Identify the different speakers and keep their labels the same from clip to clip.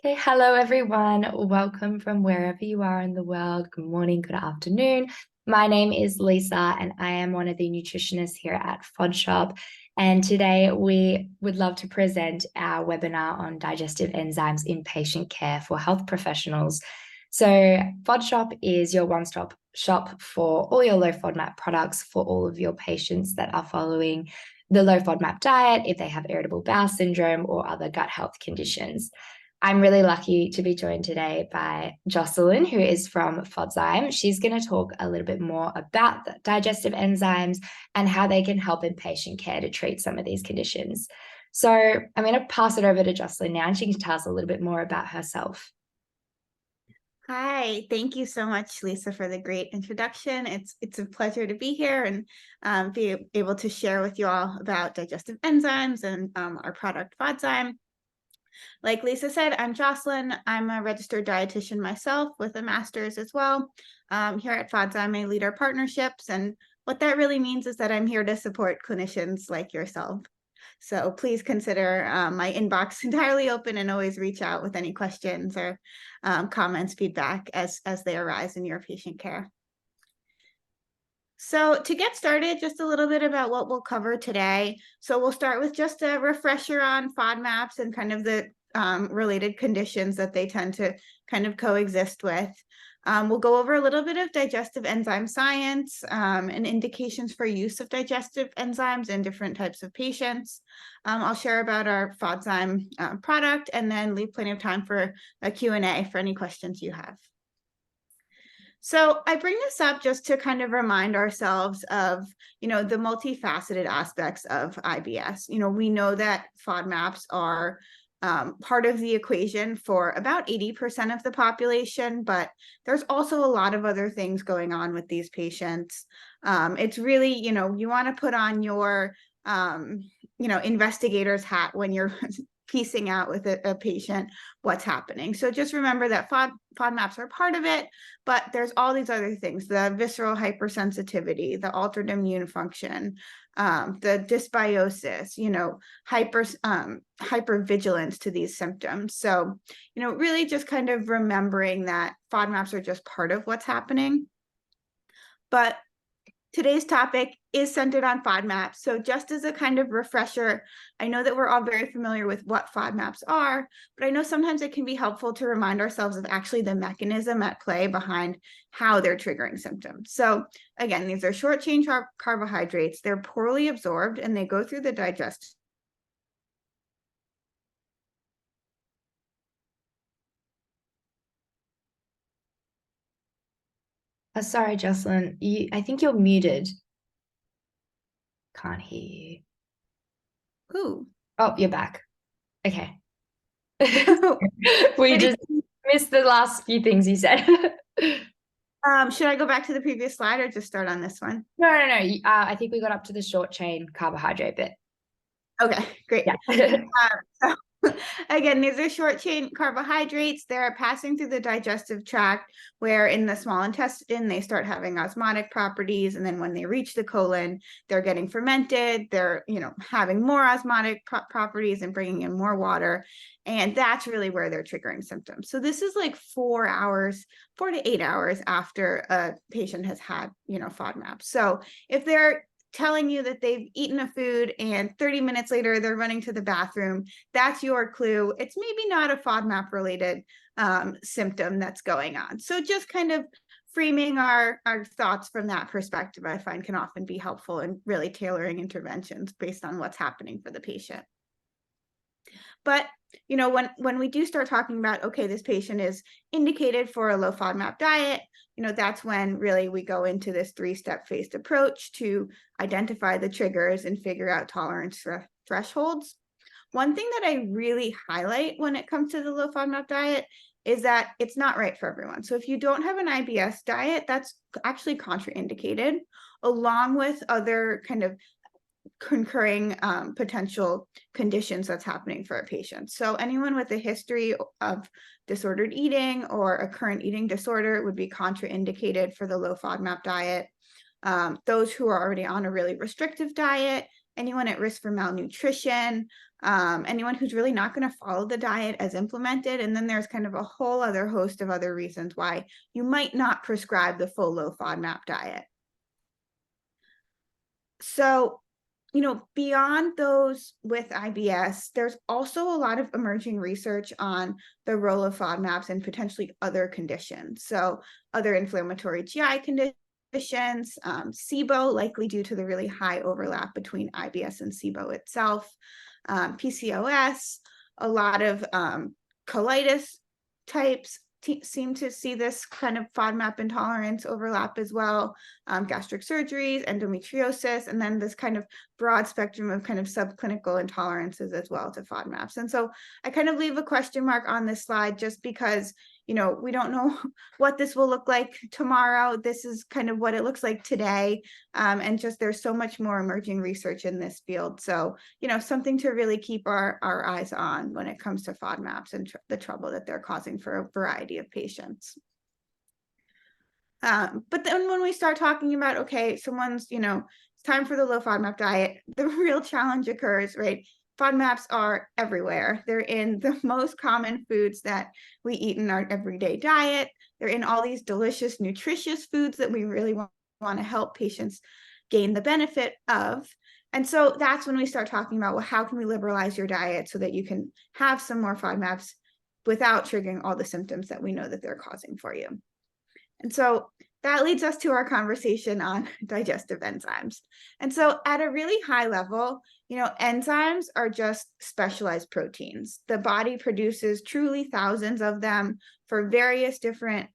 Speaker 1: Okay, hello everyone. Welcome from wherever you are in the world. Good morning, good afternoon. My name is Lisa, and I am one of the nutritionists here at Fodshop. And today we would love to present our webinar on digestive enzymes in patient care for health professionals. So, Fodshop is your one-stop shop for all your low FODMAP products for all of your patients that are following the low FODMAP diet, if they have irritable bowel syndrome or other gut health conditions. I'm really lucky to be joined today by Jocelyn, who is from Fodzyme. She's going to talk a little bit more about the digestive enzymes and how they can help in patient care to treat some of these conditions. So I'm going to pass it over to Jocelyn now, and she can tell us a little bit more about herself.
Speaker 2: Hi, thank you so much, Lisa, for the great introduction. It's a pleasure to be here and be able to share with you all about digestive enzymes and our product Fodzyme. Like Lisa said, I'm Jocelyn. I'm a registered dietitian myself with a master's as well. Here at Fodzyme, I lead our partnerships, and what that really means is that I'm here to support clinicians like yourself. So please consider my inbox entirely open and always reach out with any questions or comments, feedback as they arise in your patient care. So to get started, just a little bit about what we'll cover today. So we'll start with just a refresher on FODMAPs and kind of the related conditions that they tend to kind of coexist with. We'll go over a little bit of digestive enzyme science and indications for use of digestive enzymes in different types of patients. I'll share about our Fodzyme product and then leave plenty of time for a Q&A for any questions you have. So I bring this up just to kind of remind ourselves of, the multifaceted aspects of IBS. We know that FODMAPs are part of the equation for about 80% of the population, but there's also a lot of other things going on with these patients. It's really, you want to put on your, investigator's hat when you're piecing out with a patient what's happening. So just remember that FODMAPs are part of it, but there's all these other things: the visceral hypersensitivity, the altered immune function, the dysbiosis, hypervigilance to these symptoms. So, really just kind of remembering that FODMAPs are just part of what's happening. But today's topic is centered on FODMAPs. So just as a kind of refresher, I know that we're all very familiar with what FODMAPs are, but I know sometimes it can be helpful to remind ourselves of actually the mechanism at play behind how they're triggering symptoms. So again, these are short chain carbohydrates. They're poorly absorbed and they go through the digestive.
Speaker 1: Sorry, Jocelyn. I think you're muted. Can't hear you.
Speaker 2: Ooh.
Speaker 1: Oh, you're back. Okay. We just missed the last few things you said.
Speaker 2: Should I go back to the previous slide or just start on this one?
Speaker 1: No. I think we got up to the short chain carbohydrate bit.
Speaker 2: Okay, great.
Speaker 1: Yeah.
Speaker 2: So again, these are short chain carbohydrates. They're passing through the digestive tract, where in the small intestine, they start having osmotic properties. And then when they reach the colon, they're getting fermented. They're, having more osmotic properties and bringing in more water. And that's really where they're triggering symptoms. So this is like 4 to 8 hours after a patient has had, FODMAP. So if they're telling you that they've eaten a food and 30 minutes later they're running to the bathroom, that's your clue. It's maybe not a FODMAP related symptom that's going on. So just kind of framing our thoughts from that perspective, I find, can often be helpful in really tailoring interventions based on what's happening for the patient. But when we do start talking about, okay, this patient is indicated for a low FODMAP diet, that's when really we go into this 3-step phased approach to identify the triggers and figure out tolerance thresholds. One thing that I really highlight when it comes to the low FODMAP diet is that it's not right for everyone. So if you don't have an IBS diet, that's actually contraindicated, along with other kind of concurring potential conditions that's happening for a patient. So anyone with a history of disordered eating or a current eating disorder would be contraindicated for the low FODMAP diet. Those who are already on a really restrictive diet, anyone at risk for malnutrition, anyone who's really not going to follow the diet as implemented. And then there's kind of a whole other host of other reasons why you might not prescribe the full low FODMAP diet. So, beyond those with IBS, there's also a lot of emerging research on the role of FODMAPs in potentially other conditions. So other inflammatory GI conditions, SIBO, likely due to the really high overlap between IBS and SIBO itself, PCOS, a lot of colitis types seem to see this kind of FODMAP intolerance overlap as well, gastric surgeries, endometriosis, and then this kind of broad spectrum of kind of subclinical intolerances as well to FODMAPs. And so I kind of leave a question mark on this slide just because, we don't know what this will look like tomorrow. This is kind of what it looks like today. And just there's so much more emerging research in this field. So, something to really keep our eyes on when it comes to FODMAPs and the trouble that they're causing for a variety of patients. But then when we start talking about, okay, someone's, it's time for the low FODMAP diet, the real challenge occurs, right? FODMAPs are everywhere. They're in the most common foods that we eat in our everyday diet. They're in all these delicious, nutritious foods that we really want to help patients gain the benefit of. And so that's when we start talking about, well, how can we liberalize your diet so that you can have some more FODMAPs without triggering all the symptoms that we know that they're causing for you. And so that leads us to our conversation on digestive enzymes. And so at a really high level, enzymes are just specialized proteins. The body produces truly thousands of them for various different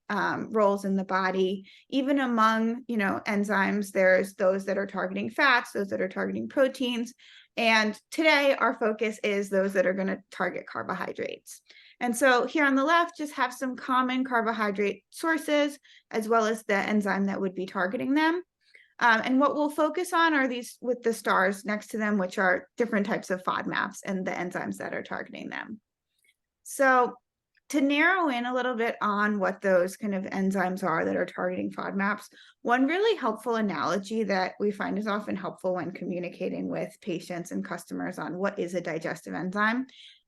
Speaker 2: roles in the body. Even among, enzymes, there's those that are targeting fats, those that are targeting proteins. And today our focus is those that are going to target carbohydrates. And so here on the left, just have some common carbohydrate sources, as well as the enzyme that would be targeting them. And what we'll focus on are these with the stars next to them, which are different types of FODMAPs and the enzymes that are targeting them. So to narrow in a little bit on what those kind of enzymes are that are targeting FODMAPs, one really helpful analogy that we find is often helpful when communicating with patients and customers on what is a digestive enzyme.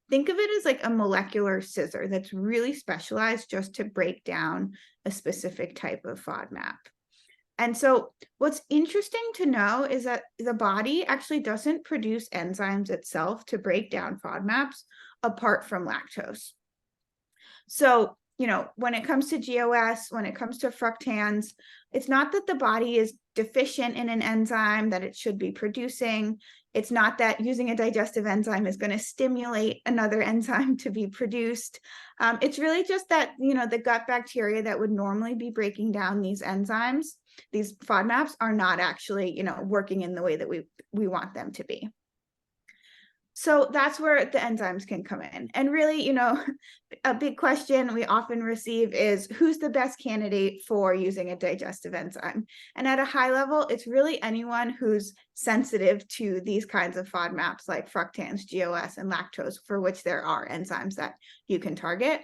Speaker 2: Think of it as like a molecular scissor that's really specialized just to break down a specific type of FODMAP. And so what's interesting to know is that the body actually doesn't produce enzymes itself to break down FODMAPs apart from lactose. So, when it comes to GOS, when it comes to fructans, it's not that the body is deficient in an enzyme that it should be producing. It's not that using a digestive enzyme is going to stimulate another enzyme to be produced. It's really just that, the gut bacteria that would normally be breaking down these enzymes, these FODMAPs, are not actually, working in the way that we want them to be. So that's where the enzymes can come in. And really, a big question we often receive is, who's the best candidate for using a digestive enzyme? And at a high level, it's really anyone who's sensitive to these kinds of FODMAPs like fructans, GOS, and lactose, for which there are enzymes that you can target.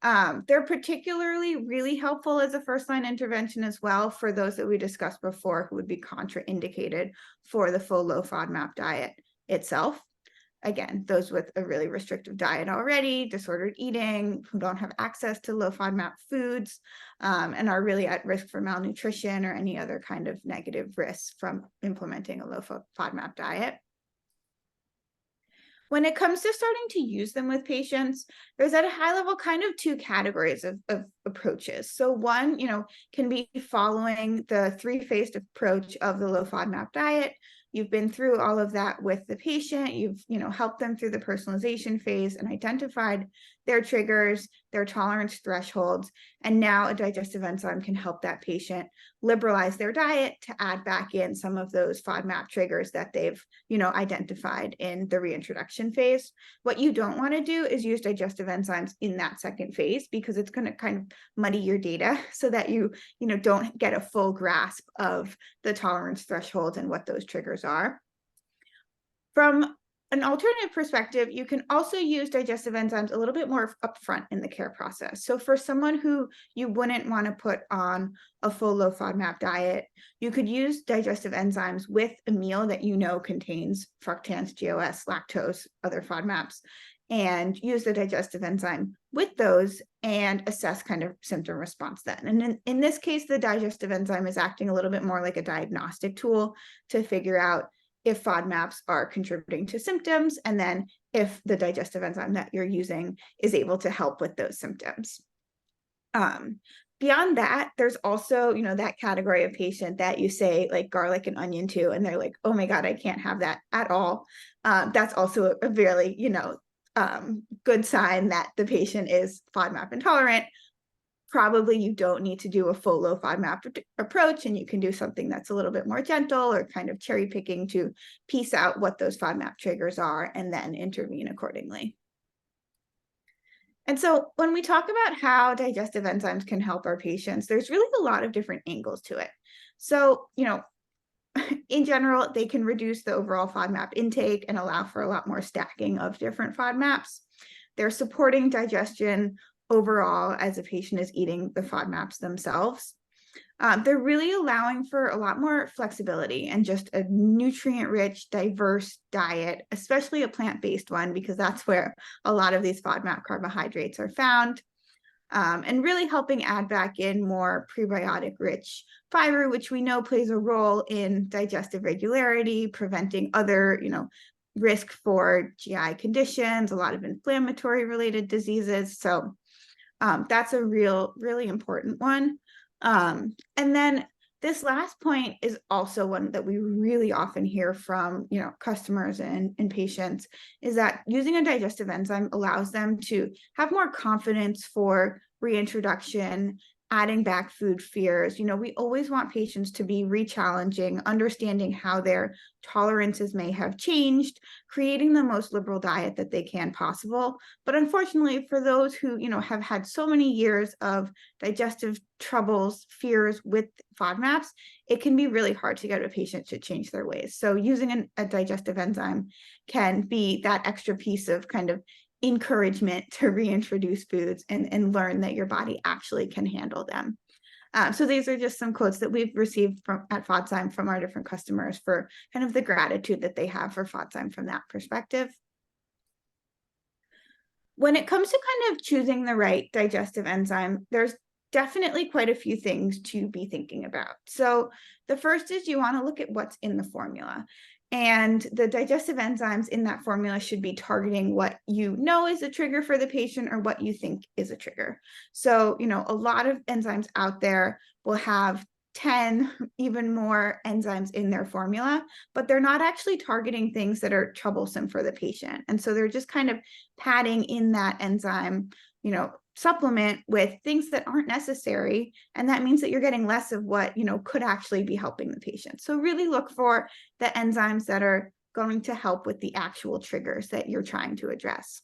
Speaker 2: They're particularly really helpful as a first-line intervention as well for those that we discussed before who would be contraindicated for the full low FODMAP diet itself. Again, those with a really restrictive diet already, disordered eating, who don't have access to low FODMAP foods, and are really at risk for malnutrition or any other kind of negative risks from implementing a low FODMAP diet. When it comes to starting to use them with patients, there's at a high level kind of two categories of approaches. So one, can be following the three-phased approach of the low FODMAP diet. You've been through all of that with the patient. You've, helped them through the personalization phase and identified their triggers, their tolerance thresholds. And now a digestive enzyme can help that patient liberalize their diet to add back in some of those FODMAP triggers that they've, identified in the reintroduction phase. What you don't want to do is use digestive enzymes in that second phase, because it's going to kind of muddy your data so that you don't get a full grasp of the tolerance thresholds and what those triggers are. From an alternative perspective, you can also use digestive enzymes a little bit more upfront in the care process. So for someone who you wouldn't want to put on a full low FODMAP diet, you could use digestive enzymes with a meal that you know contains fructans, GOS, lactose, other FODMAPs, and use the digestive enzyme with those and assess kind of symptom response then. And in this case, the digestive enzyme is acting a little bit more like a diagnostic tool to figure out if FODMAPs are contributing to symptoms, and then if the digestive enzyme that you're using is able to help with those symptoms. Beyond that, there's also, that category of patient that you say like garlic and onion to, and they're like, oh my God, I can't have that at all. That's also a really, good sign that the patient is FODMAP intolerant. Probably you don't need to do a full low FODMAP approach, and you can do something that's a little bit more gentle or kind of cherry picking to piece out what those FODMAP triggers are and then intervene accordingly. And so when we talk about how digestive enzymes can help our patients, there's really a lot of different angles to it. So, in general, they can reduce the overall FODMAP intake and allow for a lot more stacking of different FODMAPs. They're supporting digestion overall as a patient is eating the FODMAPs themselves. They're really allowing for a lot more flexibility and just a nutrient-rich, diverse diet, especially a plant-based one, because that's where a lot of these FODMAP carbohydrates are found. And really helping add back in more prebiotic-rich fiber, which we know plays a role in digestive regularity, preventing other, risk for GI conditions, a lot of inflammatory-related diseases. So that's a really important one. And then this last point is also one that we really often hear from, customers and patients, is that using a digestive enzyme allows them to have more confidence for reintroduction, adding back food fears. We always want patients to be re-challenging, understanding how their tolerances may have changed, creating the most liberal diet that they can possible. But unfortunately, for those who, have had so many years of digestive troubles, fears with FODMAPs, it can be really hard to get a patient to change their ways. So using a digestive enzyme can be that extra piece of kind of encouragement to reintroduce foods and learn that your body actually can handle them. So these are just some quotes that we've received at Fodzyme from our different customers for kind of the gratitude that they have for Fodzyme from that perspective. When it comes to kind of choosing the right digestive enzyme, there's definitely quite a few things to be thinking about. So the first is you want to look at what's in the formula. And the digestive enzymes in that formula should be targeting what you know is a trigger for the patient or what you think is a trigger. So, a lot of enzymes out there will have 10, even more enzymes in their formula, but they're not actually targeting things that are troublesome for the patient. And so they're just kind of padding in that enzyme, supplement with things that aren't necessary. And that means that you're getting less of what, could actually be helping the patient. So really look for the enzymes that are going to help with the actual triggers that you're trying to address.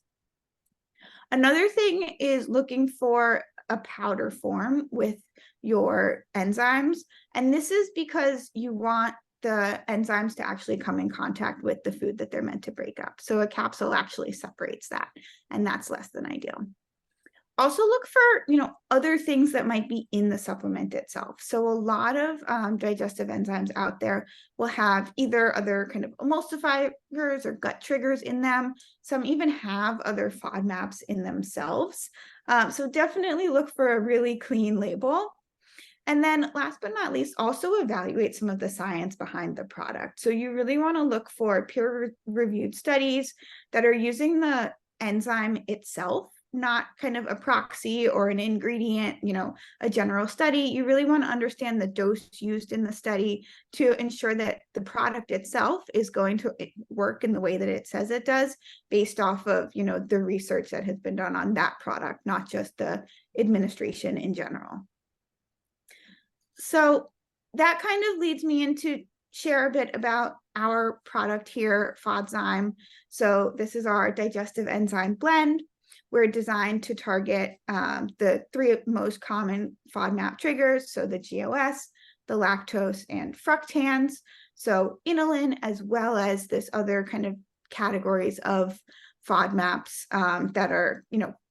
Speaker 2: Another thing is looking for a powder form with your enzymes. And this is because you want the enzymes to actually come in contact with the food that they're meant to break up. So a capsule actually separates that, and that's less than ideal. Also look for, other things that might be in the supplement itself. So a lot of digestive enzymes out there will have either other kind of emulsifiers or gut triggers in them. Some even have other FODMAPs in themselves. So definitely look for a really clean label. And then last but not least, also evaluate some of the science behind the product. So you really want to look for peer-reviewed studies that are using the enzyme itself, not kind of a proxy or an ingredient, a general study. You really want to understand the dose used in the study to ensure that the product itself is going to work in the way that it says it does, based off of, the research that has been done on that product, not just the administration in general. So that kind of leads me into share a bit about our product here, Fodzyme. So this is our digestive enzyme blend. We're designed to target the 3 most common FODMAP triggers, so the GOS, the lactose, and fructans. So inulin, as well as this other kind of categories of FODMAPs that are,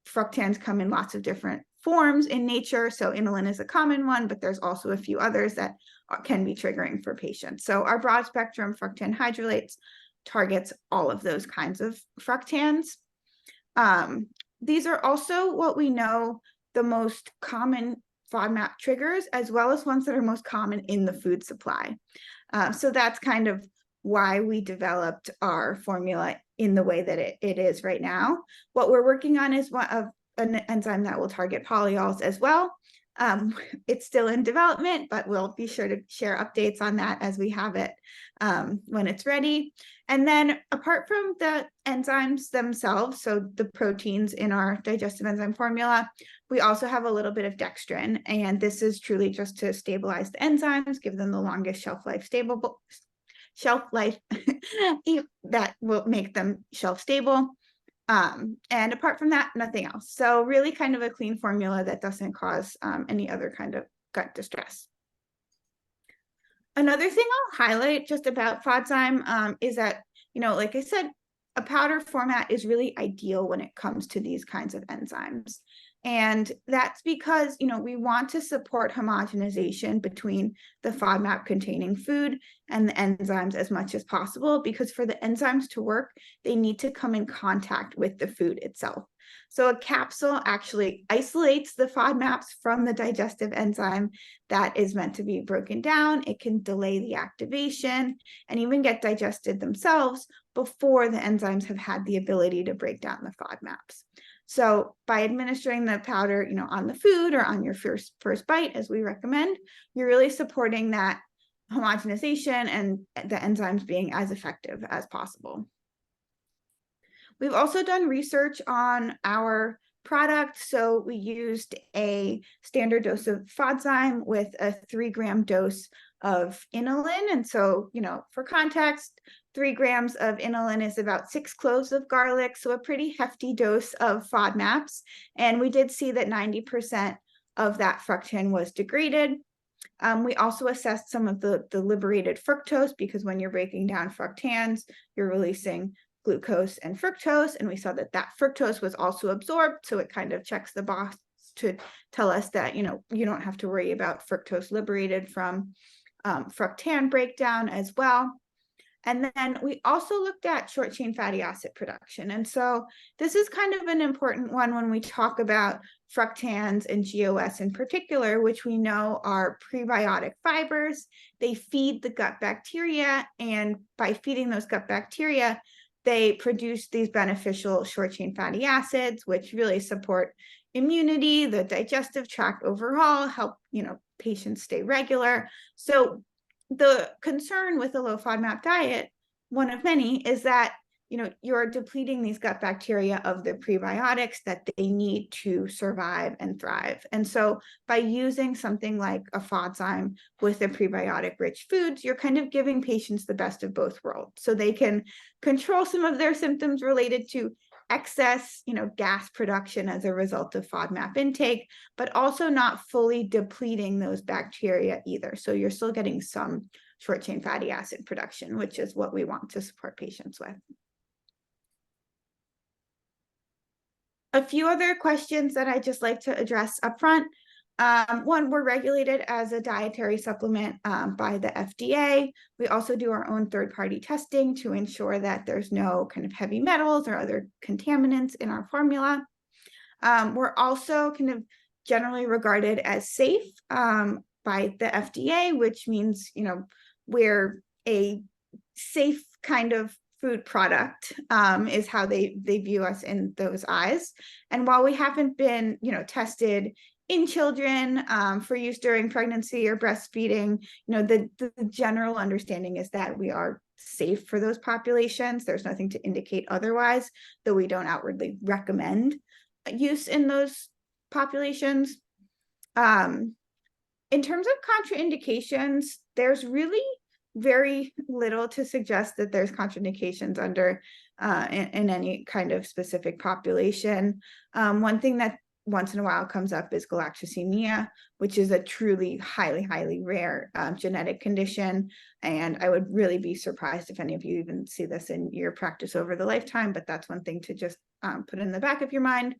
Speaker 2: fructans come in lots of different forms in nature. So inulin is a common one, but there's also a few others that can be triggering for patients. So our broad spectrum fructan hydrolates targets all of those kinds of fructans. These are also what we know the most common FODMAP triggers, as well as ones that are most common in the food supply. So that's kind of why we developed our formula in the way that it is right now. What we're working on is an enzyme that will target polyols as well. It's still in development, but we'll be sure to share updates on that as we have it when it's ready. And then apart from the enzymes themselves, so the proteins in our digestive enzyme formula, we also have a little bit of dextrin. And this is truly just to stabilize the enzymes, give them the longest shelf life that will make them shelf stable. And apart from that, nothing else. So really kind of a clean formula that doesn't cause any other kind of gut distress. Another thing I'll highlight just about Fodzyme is that, like I said, a powder format is really ideal when it comes to these kinds of enzymes. And that's because, we want to support homogenization between the FODMAP containing food and the enzymes as much as possible, because for the enzymes to work, they need to come in contact with the food itself. So a capsule actually isolates the FODMAPs from the digestive enzyme that is meant to be broken down. It can delay the activation and even get digested themselves before the enzymes have had the ability to break down the FODMAPs. So by administering the powder, on the food or on your first bite, as we recommend, you're really supporting that homogenization and the enzymes being as effective as possible. We've also done research on our product. So we used a standard dose of Fodzyme with a 3-gram dose of inulin. And so, for context, 3 grams of inulin is about 6 cloves of garlic, so a pretty hefty dose of FODMAPs. And we did see that 90% of that fructan was degraded. We also assessed some of the liberated fructose, because when you're breaking down fructans, you're releasing glucose and fructose, and we saw that fructose was also absorbed, so it kind of checks the box to tell us that, you don't have to worry about fructose liberated from fructan breakdown as well. And then we also looked at short chain fatty acid production. And so this is kind of an important one when we talk about fructans and GOS in particular, which we know are prebiotic fibers. They feed the gut bacteria, and by feeding those gut bacteria, they produce these beneficial short chain fatty acids, which really support immunity, the digestive tract overall, help, patients stay regular. So the concern with a low FODMAP diet, one of many, is that you're depleting these gut bacteria of the prebiotics that they need to survive and thrive. And so by using something like a Fodzyme with the prebiotic rich foods, you're kind of giving patients the best of both worlds. So they can control some of their symptoms related to excess, gas production as a result of FODMAP intake, but also not fully depleting those bacteria either. So you're still getting some short chain fatty acid production, which is what we want to support patients with. A few other questions that I just like to address up front. One, we're regulated as a dietary supplement by the FDA. We also do our own third-party testing to ensure that there's no kind of heavy metals or other contaminants in our formula. We're also kind of generally regarded as safe by the FDA, which means, we're a safe kind of food product is how they view us in those eyes. And while we haven't been, tested in children for use during pregnancy or breastfeeding, the general understanding is that we are safe for those populations. There's nothing to indicate otherwise, though we don't outwardly recommend use in those populations. In terms of contraindications, there's really very little to suggest that there's contraindications under in any kind of specific population. One thing that once in a while comes up is galactosemia, which is a truly highly rare genetic condition. And I would really be surprised if any of you even see this in your practice over the lifetime, but that's one thing to just put in the back of your mind.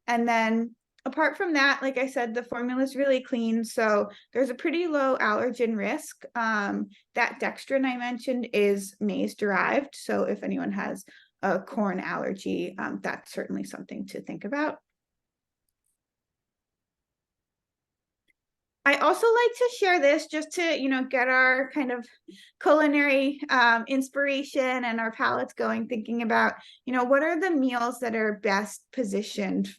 Speaker 2: And then apart from that, like I said, the formula is really clean. So there's a pretty low allergen risk. That dextrin I mentioned is maize derived. So if anyone has a corn allergy, that's certainly something to think about. I also like to share this just to, get our kind of culinary inspiration and our palates going, thinking about, what are the meals that are best positioned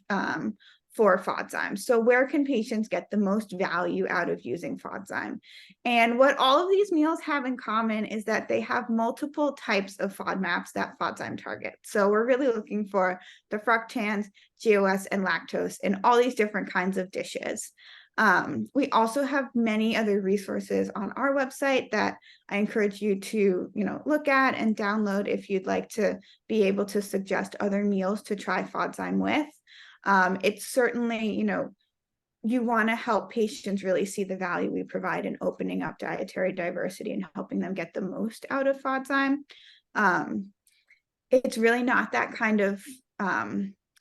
Speaker 2: for Fodzyme? So where can patients get the most value out of using Fodzyme? And what all of these meals have in common is that they have multiple types of FODMAPs that Fodzyme targets. So we're really looking for the fructans, GOS, and lactose in all these different kinds of dishes. We also have many other resources on our website that I encourage you to, look at and download if you'd like to be able to suggest other meals to try Fodzyme with. It's certainly, you want to help patients really see the value we provide in opening up dietary diversity and helping them get the most out of Fodzyme. It's really not that kind of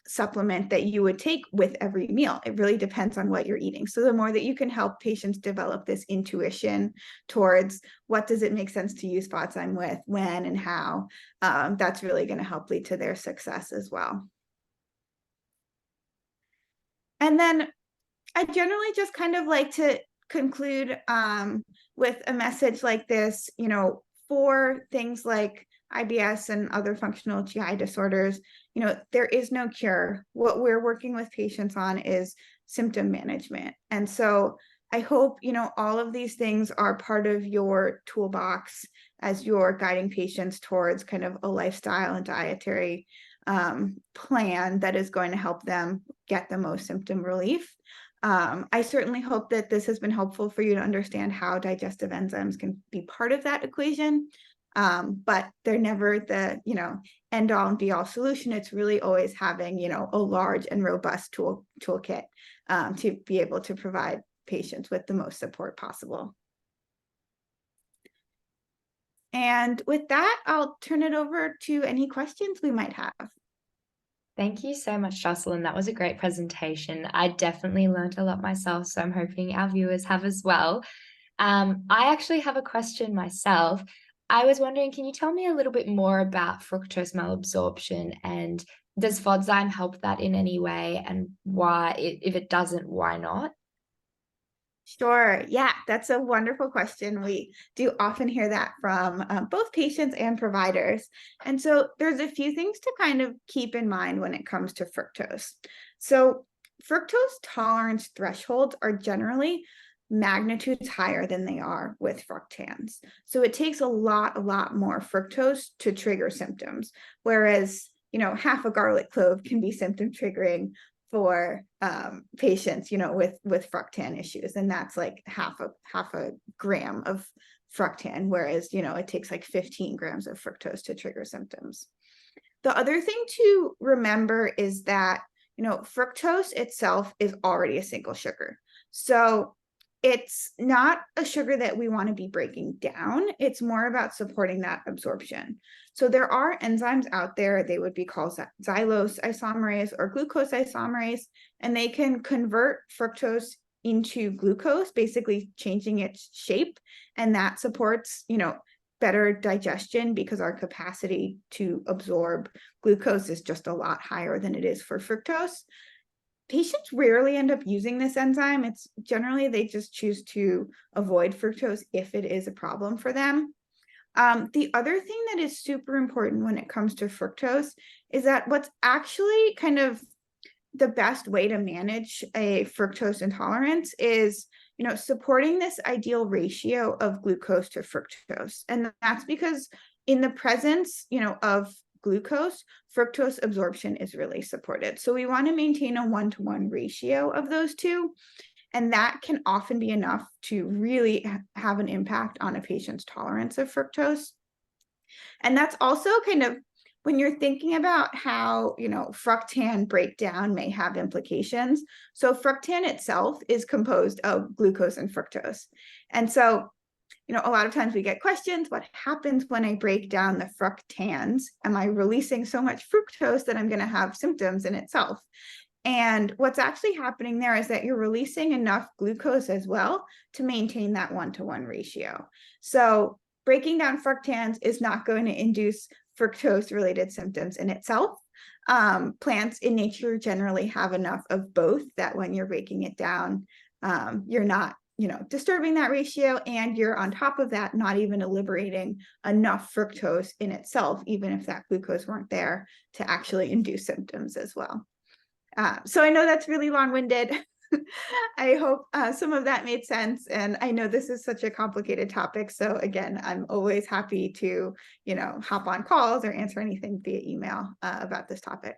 Speaker 2: supplement that you would take with every meal. It really depends on what you're eating. So the more that you can help patients develop this intuition towards what does it make sense to use Fodzyme with, when and how, that's really going to help lead to their success as well. And then I generally just kind of like to conclude with a message like this, for things like IBS and other functional GI disorders, there is no cure. What we're working with patients on is symptom management. And so I hope, all of these things are part of your toolbox as you're guiding patients towards kind of a lifestyle and dietary plan that is going to help them get the most symptom relief. I certainly hope that this has been helpful for you to understand how digestive enzymes can be part of that equation. But they're never the, end all and be all solution. It's really always having, a large and robust toolkit to be able to provide patients with the most support possible. And with that, I'll turn it over to any questions we might have.
Speaker 1: Thank you so much, Jocelyn. That was a great presentation. I definitely learned a lot myself, so I'm hoping our viewers have as well. I actually have a question myself. I was wondering, can you tell me a little bit more about fructose malabsorption, and does Fodzyme help that in any way, and why, if it doesn't, why not?
Speaker 2: Sure. Yeah, that's a wonderful question. We do often hear that from both patients and providers. And so there's a few things to kind of keep in mind when it comes to fructose. So fructose tolerance thresholds are generally magnitudes higher than they are with fructans. So it takes a lot more fructose to trigger symptoms, whereas, half a garlic clove can be symptom triggering for patients, with fructan issues, and that's like half a gram of fructan, whereas it takes like 15 grams of fructose to trigger symptoms. The other thing to remember is that fructose itself is already a single sugar, so it's not a sugar that we want to be breaking down. It's more about supporting that absorption. So there are enzymes out there, they would be called xylose isomerase or glucose isomerase, and they can convert fructose into glucose, basically changing its shape. And that supports, better digestion because our capacity to absorb glucose is just a lot higher than it is for fructose. Patients rarely end up using this enzyme. It's generally they just choose to avoid fructose if it is a problem for them. The other thing that is super important when it comes to fructose is that what's actually kind of the best way to manage a fructose intolerance is, supporting this ideal ratio of glucose to fructose. And that's because in the presence, of glucose, fructose absorption is really supported. So we want to maintain a 1-to-1 ratio of those two. And that can often be enough to really have an impact on a patient's tolerance of fructose. And that's also kind of when you're thinking about how, fructan breakdown may have implications, so fructan itself is composed of glucose and fructose. And so, a lot of times we get questions, what happens when I break down the fructans? Am I releasing so much fructose that I'm going to have symptoms in itself? And what's actually happening there is that you're releasing enough glucose as well to maintain that 1-to-1 ratio. So breaking down fructans is not going to induce fructose-related symptoms in itself. Plants in nature generally have enough of both that when you're breaking it down, you're not disturbing that ratio, and you're on top of that not even liberating enough fructose in itself, even if that glucose weren't there, to actually induce symptoms as well. So I know that's really long-winded. I hope some of that made sense. And I know this is such a complicated topic. So again, I'm always happy to, hop on calls or answer anything via email about this topic.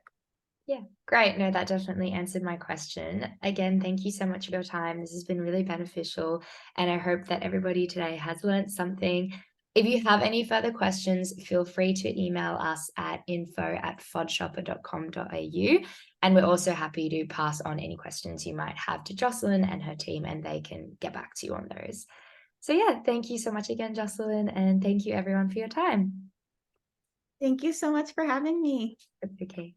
Speaker 1: Yeah, great. No, that definitely answered my question. Again, thank you so much for your time. This has been really beneficial, and I hope that everybody today has learned something. If you have any further questions, feel free to email us at info@fodshopper.com.au. And we're also happy to pass on any questions you might have to Jocelyn and her team, and they can get back to you on those. So yeah, thank you so much again, Jocelyn, and thank you everyone for your time.
Speaker 2: Thank you so much for having me.
Speaker 1: It's okay.